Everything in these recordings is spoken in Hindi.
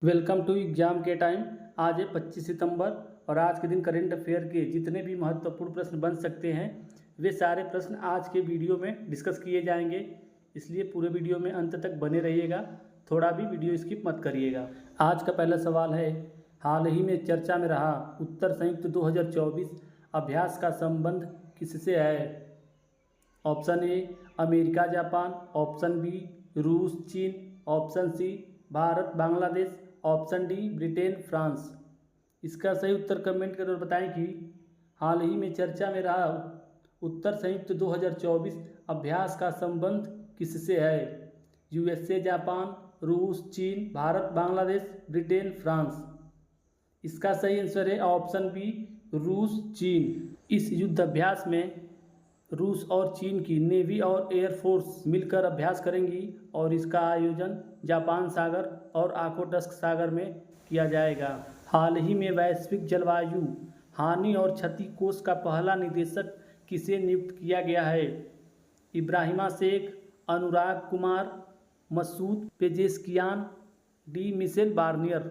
वेलकम टू एग्जाम के टाइम। आज है 25 सितंबर और आज के दिन करंट अफेयर के जितने भी महत्वपूर्ण प्रश्न बन सकते हैं वे सारे प्रश्न आज के वीडियो में डिस्कस किए जाएंगे, इसलिए पूरे वीडियो में अंत तक बने रहिएगा, थोड़ा भी वीडियो स्किप मत करिएगा। आज का पहला सवाल है, हाल ही में चर्चा में रहा उत्तर संयुक्त 2024 अभ्यास का संबंध किससे है? Option A America Japan, option B रूस चीन, option C Bharat Bangladesh, option D Britain France. इसका सही उत्तर कमेंट कर और बताएं कि हाल ही में चर्चा में रहा उत्तर संयुक्त 2024 अभ्यास का संबंध किससे है? यूएसए जापान, रूस चीन, भारत बांग्लादेश, ब्रिटेन फ्रांस। इसका सही आंसर है ऑप्शन बी रूस चीन। इस युद्ध अभ्यास में रूस और चीन की नेवी और एयरफोर्स मिलकर अभ्यास करेंगी और इसका आयोजन जापान सागर और आखोटस्क सागर में किया जाएगा। हाल ही में वैश्विक जलवायु हानि और क्षति कोष का पहला निदेशक किसे नियुक्त किया गया है? Ibrahima Sheikh, Anurag Kumar, Masoud Pezeshkian, D Michel Barnier.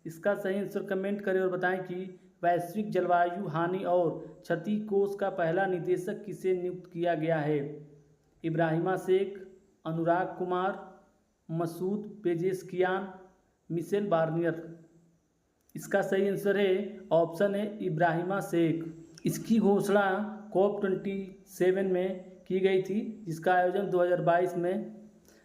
इसका सही आंसर कमेंट करें और बताएं कि वैश्विक जलवायु हानि और क्षति कोष का पहला निदेशक किसे नियुक्त किया गया है? Ibrahima Sheikh, Anurag Kumar, Masoud पेजेस्कियान, Michel Barnier. इसका सही आंसर है ऑप्शन है इब्राहिमा शेख। इसकी घोषणा COP27 में की गई थी, जिसका आयोजन 2022 में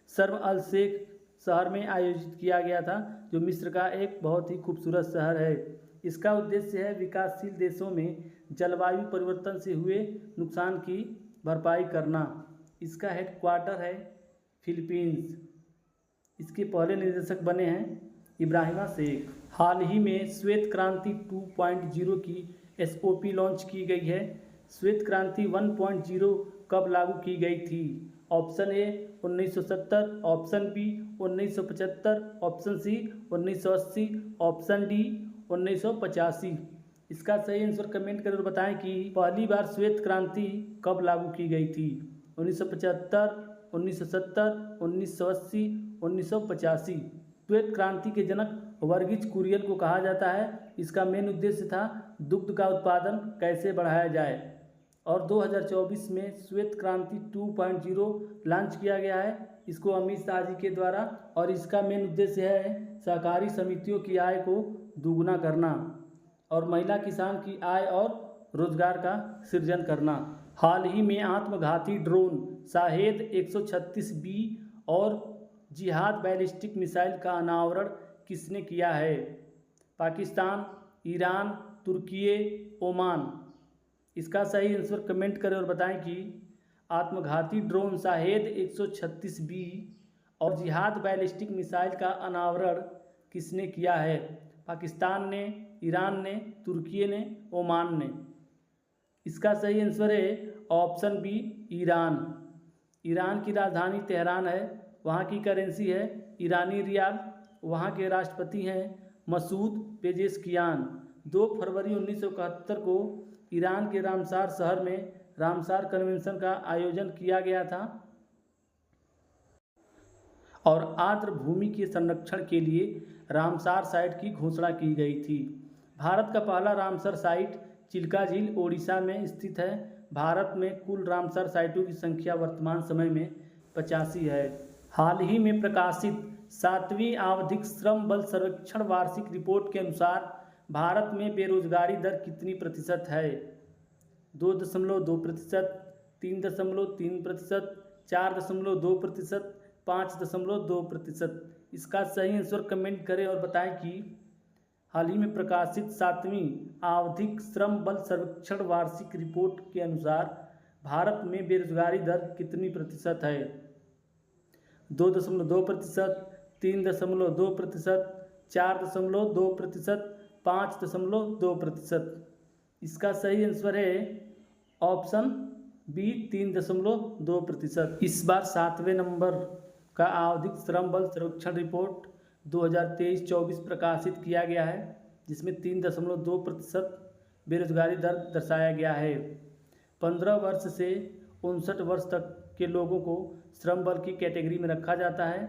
शर्म अल शेख शहर में आयोजित किया गया था, जो मिस्र का एक बहुत ही खूबसूरत शहर है। इसका उद्देश्य है विकासशील देशों में जलवायु परिवर्तन से हुए नुकसान की भरपाई करना। इसका हेडक्वार्टर है फिलीपींस। इसके पहले निदेशक बने हैं इब्राहिमा शेख। हाल ही में श्वेत क्रांति 2.0 की SOP लॉन्च की गई है। श्वेत क्रांति 1.0 कब लागू की गई थी? Option A 1970, option B 1975, option C 1980, option D 1985। इसका सही आंसर कमेंट कर बताएं कि पहली बार श्वेत क्रांति कब लागू की गई थी? 1975, 1970, 1980, 1985। श्वेत क्रांति के जनक वर्गीज कुरियन को कहा जाता है। इसका मेन उद्देश्य था दुग्ध का उत्पादन कैसे बढ़ाया जाए, और 2024 में श्वेत क्रांति 2.0 लॉन्च किया गया है, इसको अमित शाह जी के द्वारा, और इसका मेन उद्देश्य है सहकारी समितियों की आय को दुगुना करना और महिला किसान की आय और रोजगार का सृजन करना। हाल ही में आत्मघाती ड्रोन शाहेद 136B और जिहाद बैलिस्टिक मिसाइल का अनावरण किसने किया है? पाकिस्तान, ईरान, तुर्की, ओमान। इसका सही आंसर कमेंट करें और बताएं कि आत्मघाती ड्रोन शाहेद 136B और जिहाद बैलिस्टिक मिसाइल का अनावरण किसने किया है? पाकिस्तान ने, ईरान ने, तुर्की ने, ओमान ने। इसका सही आंसर है ऑप्शन बी ईरान। ईरान की राजधानी तेहरान है, वहाँ की करेंसी है ईरानी रियाल, वहाँ के राष्ट्रपति हैं मसूद पेजेस्कियान। 2 फरवरी 1971 को ईरान के रामसार शहर में रामसार कन्वेंशन का आयोजन किया गया था और आर्द्र भूमि के संरक्षण के लिए रामसार साइट की घोषणा की गई थी। भारत का पहला रामसर साइट चिल्का झील ओडिशा में स्थित है। भारत में कुल रामसर साइटों की संख्या वर्तमान समय में 85 है। हाल ही में प्रकाशित 7वीं आवधिक श्रम बल सर्वेक्षण वार्षिक रिपोर्ट के अनुसार भारत में बेरोजगारी दर कितनी प्रतिशत है? 2.2%, 3.3%, 4.2%, 5.2%। इसका सही आंसर कमेंट करें और बताएं कि हाल ही में प्रकाशित 7वीं आवधिक श्रम बल सर्वेक्षण वार्षिक रिपोर्ट के अनुसार भारत में बेरोजगारी दर कितनी प्रतिशत है? 2.2%, 3.2%, 4.2%, 5.2%। इसका सही आंसर है ऑप्शन बी 3.2%। इस बार 7वें नंबर का आवधिक श्रम बल सर्वेक्षण रिपोर्ट 2023-24 प्रकाशित किया गया है, जिसमें 3.2% बेरोजगारी दर दर्शाया गया है। 15 वर्ष से 59 वर्ष तक के लोगों को श्रम बल की कैटेगरी में रखा जाता है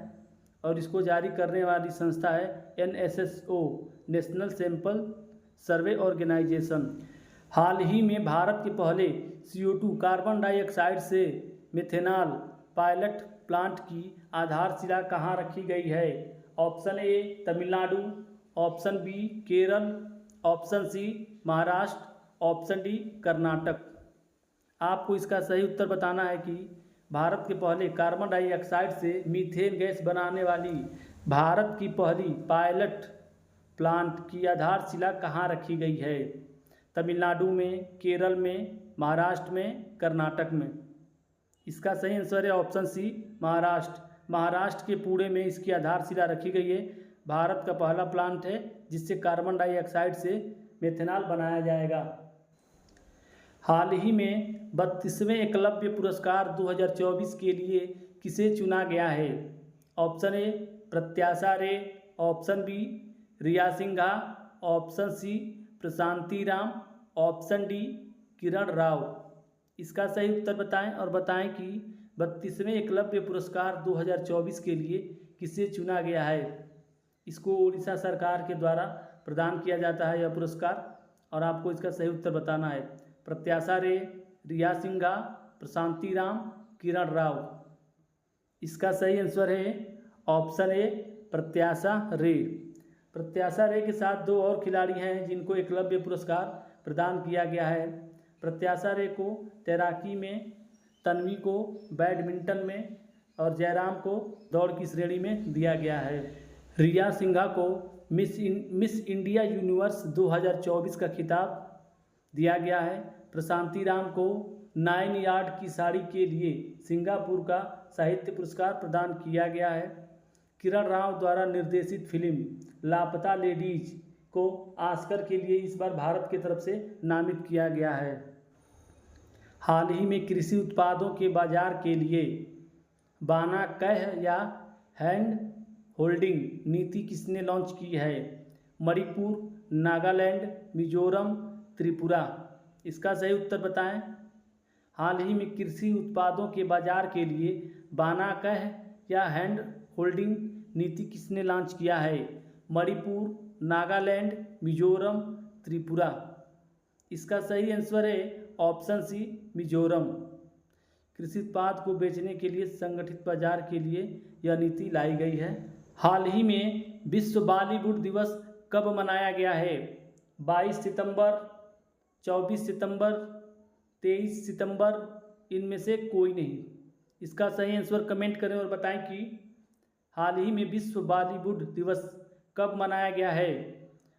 और इसको जारी करने वाली संस्था है NSSO, national sample survey organisation. हाल ही में भारत के पहले CO2 कार्बन डाइऑक्साइड से मेथेनॉल पायलट प्लांट की आधारशिला कहाँ रखी गई है? Option A Tamil Nadu, option B Kerala, option C Maharashtra, option D Karnataka. आपको इसका सही उत्तर बताना है कि भारत के पहले कार्बन डाइऑक्साइड से मीथेन गैस बनाने वाली भारत की पहली पायलट प्लांट की आधारशिला कहाँ रखी गई है? तमिलनाडु में, केरल में, महाराष्ट्र में, कर्नाटक में। इसका सही आंसर है ऑप्शन सी महाराष्ट्र। महाराष्ट्र के पुणे में इसकी आधारशिला रखी गई है। भारत का पहला प्लांट है जिससे कार्बन डाइऑक्साइड से मेथेनॉल बनाया जाएगा। हाल ही में 32वें एकलव्य पुरस्कार 2024 के लिए किसे चुना गया है? Option A Pratyasha Ray, option B Riya Singha, option C Prashanti Ram, option D Kiran Rao. इसका सही उत्तर बताएं और बताएं कि 32वें एकलव्य पुरस्कार 2024 के लिए किसे चुना गया है। इसको उड़ीसा सरकार के द्वारा प्रदान किया जाता है यह पुरस्कार, और आपको इसका सही उत्तर बताना है। प्रत्याशा रे, रिया सिंघा, प्रशांति राम, किरण राव। इसका सही आंसर है ऑप्शन ए प्रत्याशा रे। प्रत्याशा रे के साथ दो और खिलाड़ी हैं जिनको एकलव्य पुरस्कार प्रदान किया गया है। प्रत्याशा रे को तैराकी में, तन्वी को बैडमिंटन में और जयराम को दौड़ की श्रेणी में दिया गया है। रिया सिंघा को मिस इंडिया यूनिवर्स 2024 का खिताब दिया गया है। प्रशांति राम को 9 यार्ड की साड़ी के लिए सिंगापुर का साहित्य पुरस्कार प्रदान किया गया है। किरण राव द्वारा निर्देशित फिल्म लापता लेडीज को ऑस्कर के लिए इस बार भारत की तरफ से नामित किया गया है। हाल ही में कृषि उत्पादों के बाजार के लिए बाना कह या हैंड होल्डिंग नीति किसने लॉन्च की है? मणिपुर, नागालैंड, मिजोरम, त्रिपुरा। इसका सही उत्तर बताएं। हाल ही में कृषि उत्पादों के बाजार के लिए बाना कह या हैंड होल्डिंग नीति किसने लॉन्च किया है? मणिपुर, नागालैंड, मिजोरम, त्रिपुरा। इसका सही आंसर है ऑप्शन सी मिजोरम। कृषि उत्पाद को बेचने के लिए संगठित बाजार के लिए यह नीति लाई गई है। हाल ही में विश्व बॉलीवुड दिवस कब मनाया गया है? 22 सितंबर, 24 सितंबर, 23 सितंबर, इनमें से कोई नहीं। इसका सही आंसर कमेंट करें और बताएं कि हाल ही में विश्व बॉलीवुड दिवस कब मनाया गया है?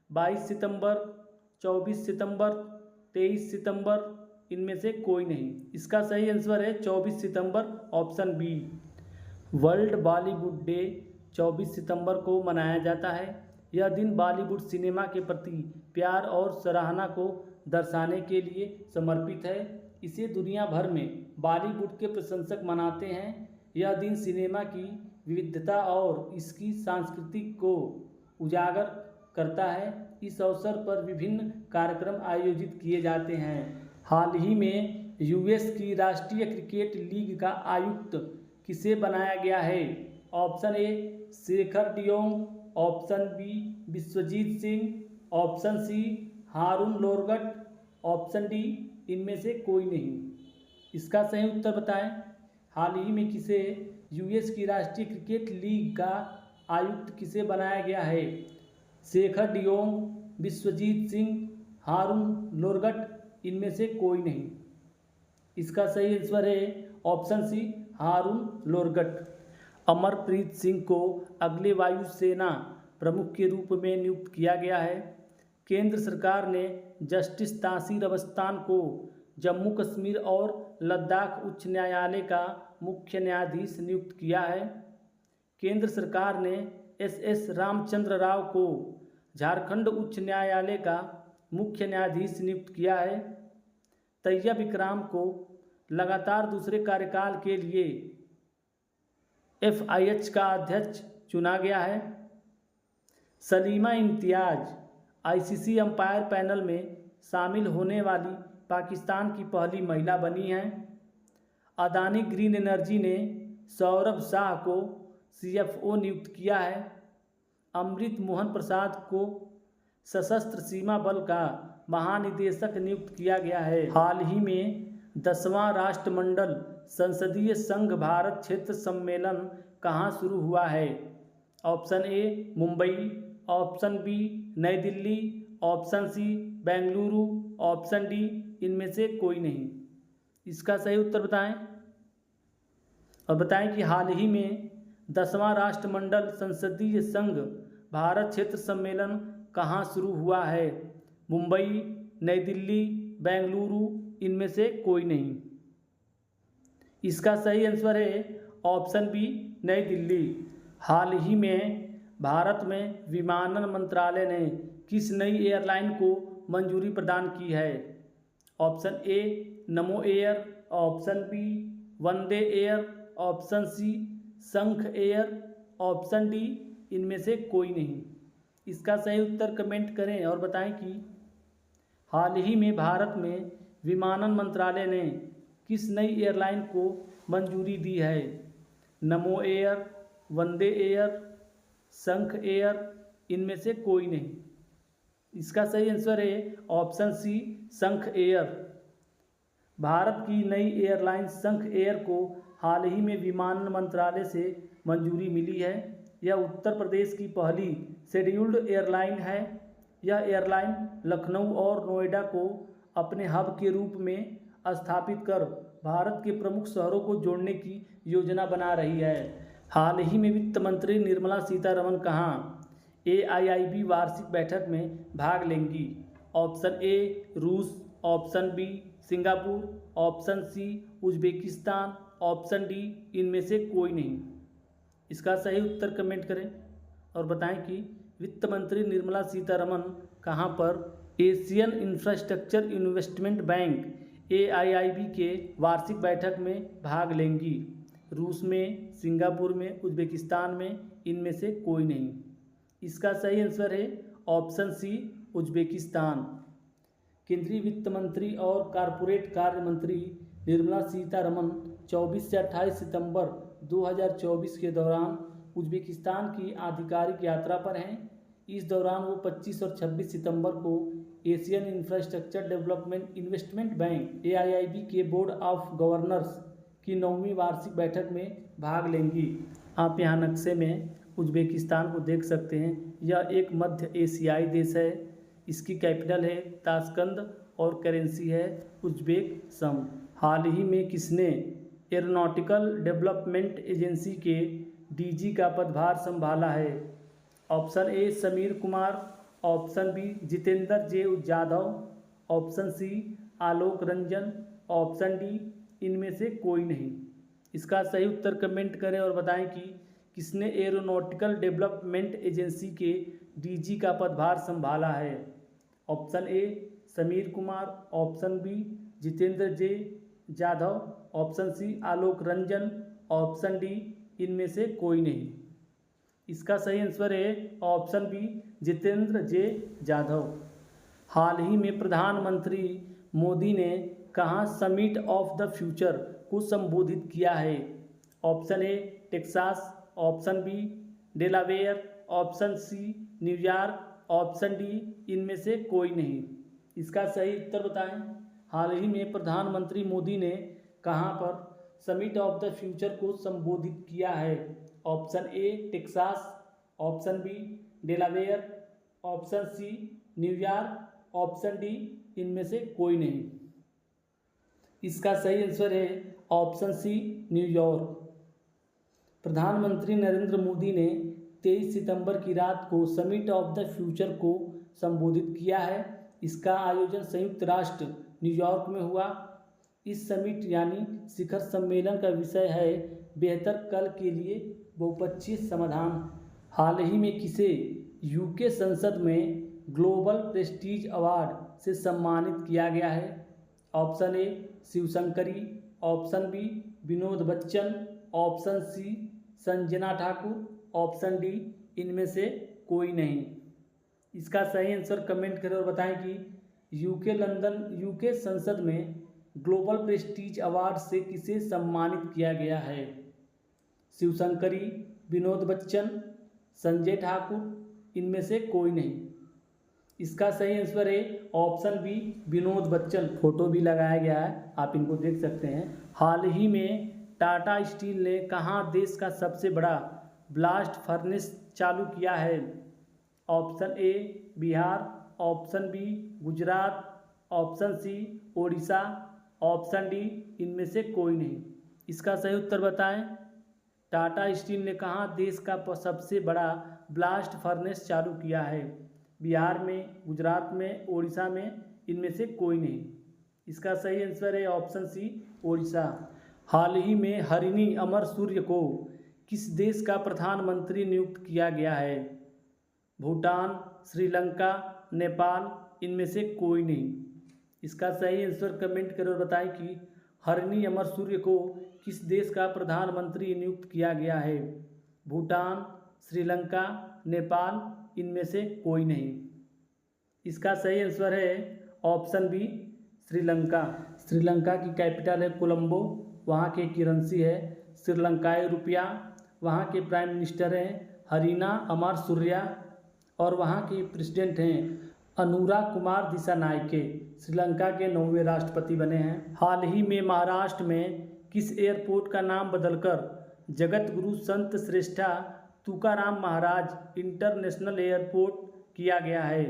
22 सितंबर, 24 सितंबर, 23 सितंबर, इनमें से कोई नहीं। इसका सही आंसर है 24 सितंबर, option B. World Bollywood day 24 सितंबर को मनाया जाता है। यह दिन बॉलीवुड सिनेमा के प्रति प्यार और सराहना को दर्शाने के लिए समर्पित है। इसे दुनिया भर में बॉलीवुड के प्रशंसक मनाते हैं। यह दिन सिनेमा की विविधता और इसकी संस्कृति को उजागर करता है। इस अवसर पर विभिन्न कार्यक्रम आयोजित किए जाते हैं। हाल ही में यूएस की राष्ट्रीय क्रिकेट लीग का आयुक्त किसे बनाया गया है? ऑप्शन ए शेखर डियोंग, option B Vishwajit Singh, option C Haroon Lorgat, option D इनमें से कोई नहीं। इसका सही उत्तर बताएं। हाल ही में किसे यूएस की राष्ट्रीय क्रिकेट लीग का आयुक्त किसे बनाया गया है? शेखर डियोंग, विश्वजीत सिंह, हारून लोरगट, इनमें से कोई नहीं। इसका सही आंसर है option C Haroon लोरगट। Amarpreet Singh को अगले वायुसेना प्रमुख के रूप में नियुक्त किया गया है। केंद्र सरकार ने जस्टिस तासीर अवस्थान को जम्मू कश्मीर और लद्दाख उच्च न्यायालय का मुख्य न्यायाधीश नियुक्त किया है। केंद्र सरकार ने SS रामचंद्र राव को झारखंड उच्च न्यायालय का मुख्य न्यायाधीश नियुक्त किया है। तैयब इकराम को लगातार दूसरे कार्यकाल के लिए FIH का अध्यक्ष चुना गया है। Salima Imtiaz ICC umpire panel में शामिल होने वाली पाकिस्तान की पहली महिला बनी हैं। अदानी ग्रीन एनर्जी ने सौरभ शाह को CFO नियुक्त किया है। अमृत मोहन प्रसाद को सशस्त्र सीमा बल का महानिदेशक नियुक्त किया गया है। हाल ही में 10वां राष्ट्रमंडल संसदीय संघ भारत क्षेत्र सम्मेलन कहाँ शुरू हुआ है? Option A Mumbai, option B New Delhi, option C Bengaluru, option D इनमें से कोई नहीं। इसका सही उत्तर बताएं और बताएं कि हाल ही में 10वां राष्ट्रमंडल संसदीय संघ भारत क्षेत्र सम्मेलन कहाँ शुरू हुआ है? मुंबई, नई दिल्ली, बेंगलुरु इनमें से कोई नहीं। इसका सही आंसर है ऑप्शन बी नई दिल्ली। हाल ही में भारत में विमानन मंत्रालय ने किस नई एयरलाइन को मंजूरी प्रदान की है? ऑप्शन ए नमो एयर, ऑप्शन बी वंदे एयर, ऑप्शन सी शंख एयर, ऑप्शन डी इनमें से कोई नहीं। इसका सही उत्तर कमेंट करें और बताएं कि हाल ही में भारत में विमानन मंत्रालय ने किस नई एयरलाइन को मंजूरी दी है? नमो एयर, वंदे एयर, शंख एयर इनमें से कोई नहीं। इसका सही आंसर है ऑप्शन सी शंख एयर। भारत की नई एयरलाइन शंख एयर को हाल ही में विमानन मंत्रालय से मंजूरी मिली है। यह उत्तर प्रदेश की पहली शेड्यूल्ड एयरलाइन है। यह एयरलाइन लखनऊ और नोएडा को अपने हब के रूप में स्थापित कर भारत के प्रमुख शहरों को जोड़ने की योजना बना रही है। हाल ही में वित्त मंत्री निर्मला सीतारमण कहाँ AIIB वार्षिक बैठक में भाग लेंगी? ऑप्शन ए रूस, option B Singapore, option C Uzbekistan, option D इनमें से कोई नहीं। इसका सही उत्तर कमेंट करें और बताएं कि वित्त मंत्री निर्मला सीतारमण कहाँ पर Asian infrastructure investment bank AIIB के वार्षिक बैठक में भाग लेंगी? रूस में, सिंगापुर में, उज्बेकिस्तान में इनमें से कोई नहीं। इसका सही आंसर है ऑप्शन सी उज्बेकिस्तान। केंद्रीय वित्त मंत्री और कॉरपोरेट कार्य मंत्री निर्मला सीतारमण 24 से 28 सितंबर 2024 के दौरान उज्बेकिस्तान की आधिकारिक यात्रा पर हैं। इस दौरान वो 25 और 26 सितंबर को Asian infrastructure development investment bank AIIB के बोर्ड ऑफ गवर्नर्स की 9वीं वार्षिक बैठक में भाग लेंगी। आप यहाँ नक्शे में उज्बेकिस्तान को देख सकते हैं। यह एक मध्य एशियाई देश है। इसकी कैपिटल है ताशकंद और करेंसी है उज्बेक सम। हाल ही में किसने एरोनॉटिकल डेवलपमेंट एजेंसी के DG का पदभार संभाला है? Option A Sameer Kumar, option B Jitendra J Jadhav, option C Alok Ranjan, option D इनमें से कोई नहीं। इसका सही उत्तर कमेंट करें और बताएं कि किसने एरोनॉटिकल डेवलपमेंट एजेंसी के DG का पदभार संभाला है? Option A Sameer Kumar, option B Jitendra J Jadhav, option C Alok Ranjan, option D इनमें से कोई नहीं। इसका सही आंसर है option B Jitendra J Jadhav. हाल ही में प्रधानमंत्री मोदी ने कहाँ समिट ऑफ द फ्यूचर को संबोधित किया है? Option A Texas, option B Delaware, option C New York, option D इनमें से कोई नहीं। इसका सही उत्तर बताएं। हाल ही में प्रधानमंत्री मोदी ने कहाँ पर समिट ऑफ द फ्यूचर को संबोधित किया है? Option A Texas, option B Delaware, option C New York, option D इनमें से कोई नहीं। इसका सही आंसर है ऑप्शन सी न्यूयॉर्क। प्रधानमंत्री नरेंद्र मोदी ने 23 सितंबर की रात को समिट ऑफ द फ्यूचर को संबोधित किया है। इसका आयोजन संयुक्त राष्ट्र न्यूयॉर्क में हुआ। इस समिट यानी शिखर सम्मेलन का विषय है बेहतर कल के लिए बहुपक्षीय समाधान। हाल ही में किसे UK संसद में ग्लोबल प्रेस्टीज अवार्ड से सम्मानित किया गया है? Option A Shivshankari, option B Vinod Bachchan, option C Sanjana Thakur, option D इनमें से कोई नहीं। इसका सही आंसर कमेंट करें और बताएं कि UK संसद में ग्लोबल प्रेस्टीज अवार्ड से किसे सम्मानित किया गया है? शिवशंकरी, विनोद बच्चन, संजय ठाकुर, इनमें से कोई नहीं। इसका सही आंसर है option B Vinod Bachchan. Photo भी लगाया गया है, आप इनको देख सकते हैं। हाल ही में टाटा स्टील ने कहाँ देश का सबसे बड़ा ब्लास्ट फर्नेस चालू किया है? Option A Bihar, option B Gujarat, option C Odisha, option D इनमें से कोई नहीं। इसका सही उत्तर बताएं। टाटा स्टील ने कहाँ देश का सबसे बड़ा ब्लास्ट फर्नेस चालू किया है? बिहार में, गुजरात में, ओडिशा में, इनमें से कोई नहीं। इसका सही आंसर है ऑप्शन सी ओडिशा। हाल ही में हरिणी अमर सूर्य को किस देश का प्रधानमंत्री नियुक्त किया गया है? भूटान, श्रीलंका, नेपाल, इनमें से कोई नहीं। इसका सही आंसर कमेंट करें और बताएं कि हरिणी अमर सूर्य को किस देश का प्रधानमंत्री नियुक्त किया गया है? भूटान, श्रीलंका, नेपाल, इनमें से कोई नहीं। इसका सही आंसर है ऑप्शन बी श्रीलंका। श्रीलंका की कैपिटल है कोलंबो, वहाँ की करेंसी है श्रीलंकाई रुपया, वहाँ के प्राइम मिनिस्टर हैं हरीना अमर सूर्या और वहाँ के प्रेसिडेंट हैं अनुरा कुमार दिसानायके। श्रीलंका के 9वें राष्ट्रपति बने हैं। हाल ही में महाराष्ट्र में किस एयरपोर्ट का नाम बदलकर जगत गुरु संत श्रेष्ठा तुकाराम महाराज इंटरनेशनल एयरपोर्ट किया गया है?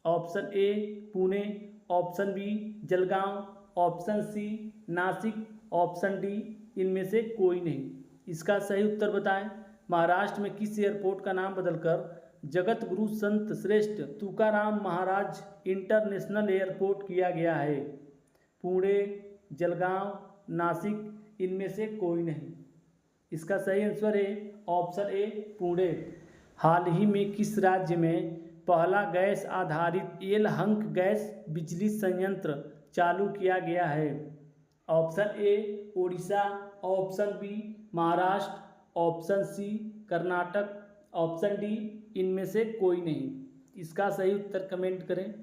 Option A Pune, option B Jalgaon, option C Nashik, option D इनमें से कोई नहीं। इसका सही उत्तर बताएं। महाराष्ट्र में किस एयरपोर्ट का नाम बदलकर जगत गुरु संत श्रेष्ठ तुकाराम महाराज इंटरनेशनल एयरपोर्ट किया गया है? पुणे, जलगांव, नासिक, इनमें से कोई नहीं। इसका सही आंसर है ऑप्शन ए पुणे। हाल ही में किस राज्य में पहला गैस आधारित एलहंक गैस बिजली संयंत्र चालू किया गया है? Option A Odisha, option B Maharashtra, option C Karnataka, option D इनमें से कोई नहीं। इसका सही उत्तर कमेंट करें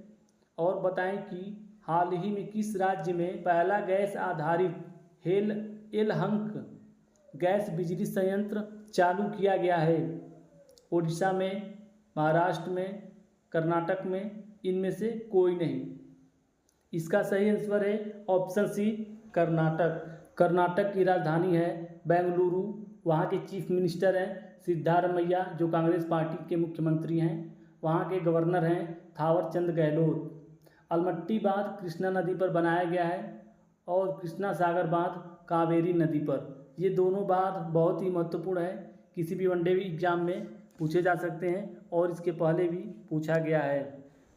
और बताएं कि हाल ही में किस राज्य में पहला गैस आधारित एलहंक गैस बिजली संयंत्र चालू किया गया है? ओडिशा में, महाराष्ट्र में, कर्नाटक में, इनमें से कोई नहीं। इसका सही आंसर है ऑप्शन सी कर्नाटक। कर्नाटक की राजधानी है बेंगलुरु, वहाँ के चीफ मिनिस्टर हैं सिद्धारमैया जो कांग्रेस पार्टी के मुख्यमंत्री हैं, वहाँ के गवर्नर हैं थावरचंद गहलोत। अलमट्टी बांध कृष्णा नदी पर बनाया गया है और कृष्णा सागर बांध कावेरी नदी पर। ये दोनों बांध बहुत ही महत्वपूर्ण है, किसी भी वनडे एग्जाम में पूछे जा सकते हैं और इसके पहले भी पूछा गया है।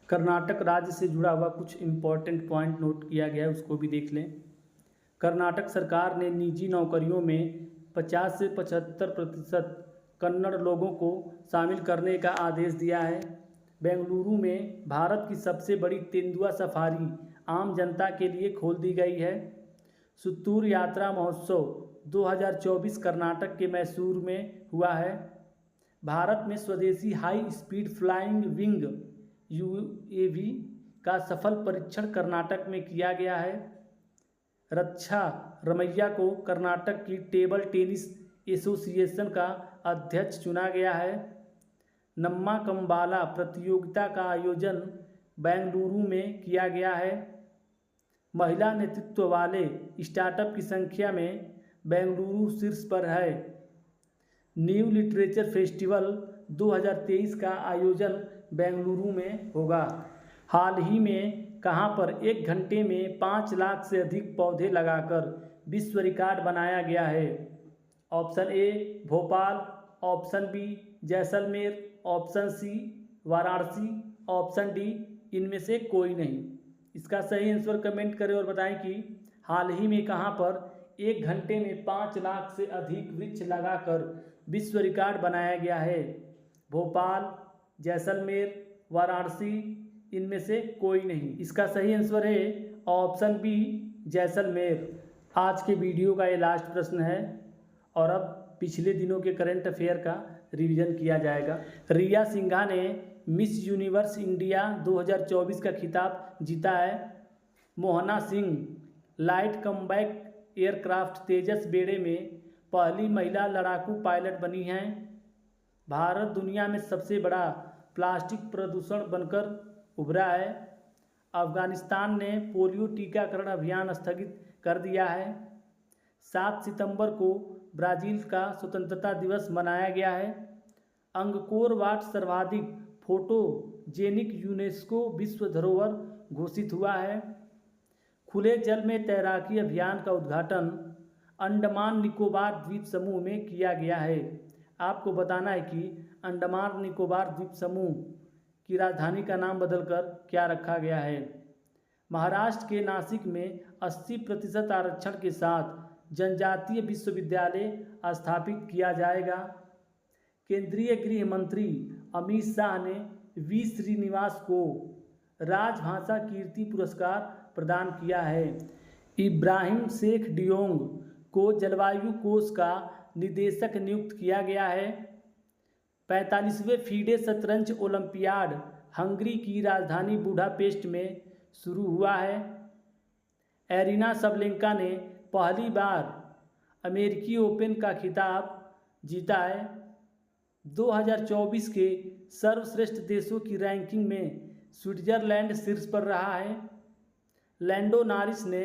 कर्नाटक राज्य से जुड़ा हुआ कुछ इम्पोर्टेंट पॉइंट नोट किया गया है, उसको भी देख लें। कर्नाटक सरकार ने निजी नौकरियों में 50 से 75% कन्नड़ लोगों को शामिल करने का आदेश दिया है। बेंगलुरु में भारत की सबसे बड़ी तेंदुआ सफारी आम जनता के लिए खोल दी गई है। सुत्तूर यात्रा महोत्सव 2024 कर्नाटक के मैसूर में हुआ है। भारत में स्वदेशी high speed flying wing UAV का सफल परीक्षण कर्नाटक में किया गया है। रक्षा रमैया को कर्नाटक की टेबल टेनिस एसोसिएशन का अध्यक्ष चुना गया है। नम्मा कंबाला प्रतियोगिता का आयोजन बेंगलुरु में किया गया है। महिला नेतृत्व वाले स्टार्टअप की संख्या में बेंगलुरु शीर्ष पर है। न्यू लिटरेचर फेस्टिवल 2023 का आयोजन बेंगलुरु में होगा। हाल ही में कहां पर 1 घंटे में 5 लाख से अधिक पौधे लगाकर विश्व रिकॉर्ड बनाया गया है? Option A Bhopal, option B Jaisalmer, option C Varanasi, option D इनमें से कोई नहीं। इसका सही आंसर कमेंट करें और बताएं कि हाल ही में कहां पर 1 घंटे में 5 लाख से अधिक वृक्ष लगाकर विश्व रिकॉर्ड बनाया गया है? भोपाल, जैसलमेर, वाराणसी, इनमें से कोई नहीं। इसका सही आंसर है ऑप्शन बी जैसलमेर। आज के वीडियो का ये लास्ट प्रश्न है और अब पिछले दिनों के करंट अफेयर का रिवीजन किया जाएगा। रिया सिंघा ने मिस यूनिवर्स इंडिया 2024 का खिताब जीता है। Mohana Singh light combat aircraft Tejas बेड़े में पहली महिला लड़ाकू पायलट बनी हैं। भारत दुनिया में सबसे बड़ा प्लास्टिक प्रदूषण बनकर उभरा है। अफगानिस्तान ने पोलियो टीकाकरण अभियान स्थगित कर दिया है। 7 सितंबर को ब्राज़ील का स्वतंत्रता दिवस मनाया गया है। अंगकोर वाट सर्वाधिक फोटोजेनिक यूनेस्को विश्व धरोहर घोषित हुआ है। खुले जल में तैराकी अभियान का उद्घाटन अंडमान निकोबार द्वीप समूह में किया गया है। आपको बताना है कि अंडमान निकोबार द्वीप समूह की राजधानी का नाम बदलकर क्या रखा गया है। महाराष्ट्र के नासिक में 80% आरक्षण के साथ जनजातीय विश्वविद्यालय स्थापित किया जाएगा। केंद्रीय गृह मंत्री अमित शाह ने वी श्रीनिवास को राजभाषा कीर्ति पुरस्कार प्रदान किया है। इब्राहिम शेख डियोंग को जलवायु कोष का निदेशक नियुक्त किया गया है। 45वें फीडे शतरंज ओलंपियाड हंगरी की राजधानी बुडापेस्ट में शुरू हुआ है। एरिना सबलेंका ने पहली बार अमेरिकी ओपन का खिताब जीता है। 2024 के सर्वश्रेष्ठ देशों की रैंकिंग में स्विट्जरलैंड शीर्ष पर रहा है। लैंडो नॉरिस ने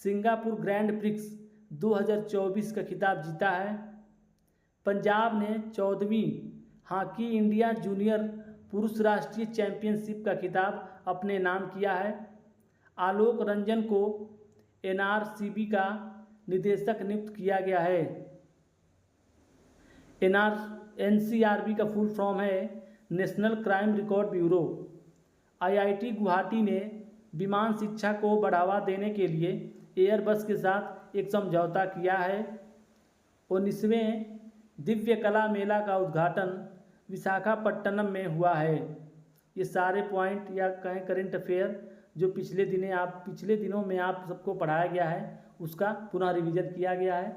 सिंगापुर ग्रैंड प्रिक्स 2024 का खिताब जीता है। पंजाब ने 14वीं हॉकी इंडिया जूनियर पुरुष राष्ट्रीय चैंपियनशिप का खिताब अपने नाम किया है। आलोक रंजन को एनआरसीबी का निदेशक नियुक्त किया गया है। एनसीआरबी का फुल फॉर्म है national crime record bureau. IIT Guwahati ने विमान शिक्षा को बढ़ावा देने के लिए एयरबस के साथ एक समझौता किया है। 19वें दिव्य कला मेला का उद्घाटन विशाखापट्टनम में हुआ है। ये सारे पॉइंट या कहें करंट अफेयर जो पिछले दिनों में आप सबको पढ़ाया गया है उसका पुनः रिवीजन किया गया है।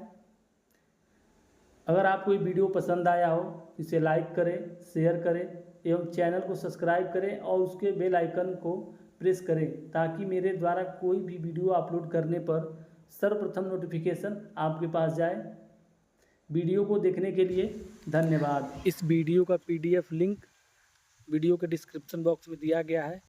अगर आपको ये वीडियो पसंद आया हो इसे लाइक करें, शेयर करें एवं चैनल को सब्सक्राइब करें और उसके बेल आइकन को प्रेस करें ताकि मेरे द्वारा कोई भी वीडियो अपलोड करने पर सर्वप्रथम नोटिफिकेशन आपके पास जाए। वीडियो को देखने के लिए धन्यवाद। इस वीडियो का PDF लिंक वीडियो के डिस्क्रिप्शन बॉक्स में दिया गया है।